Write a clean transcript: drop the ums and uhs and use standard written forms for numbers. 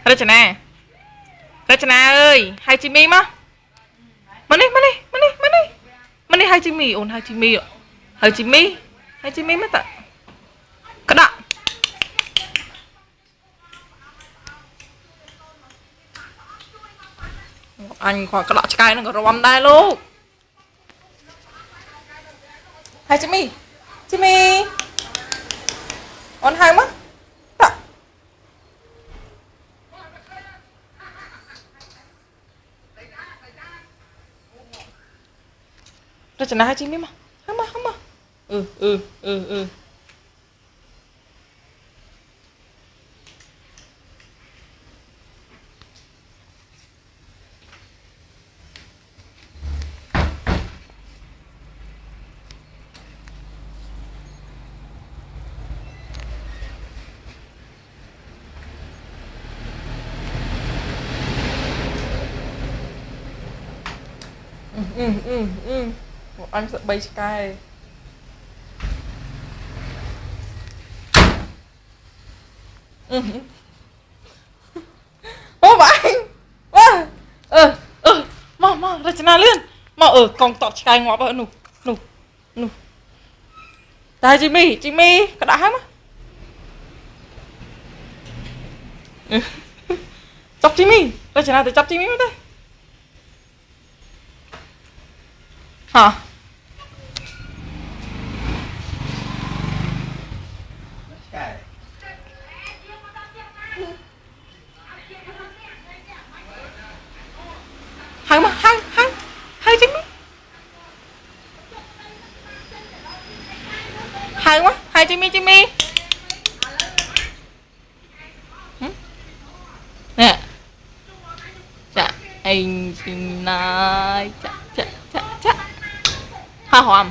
Rachana Rachana ơi hai Jimmy má Mani hai Jimmy ôn hai Jimmy hai Jimmy mất tạ cái đó anh khỏi cái đó cái nó còn rôm đây luôn hai Jimmy ôn hai má Rachana hai Jimmy má hama ừ một anh sợ bay sky ô bạn mau Rachana lên mau còn tọt sky ngọt vào nụ đây Jimmy cái đã hết á chọc Jimmy Rachana thì chọc Jimmy mất đây hả hai Jimmy hai quá hai Jimmy nè chà anh xin nói chà ha hòm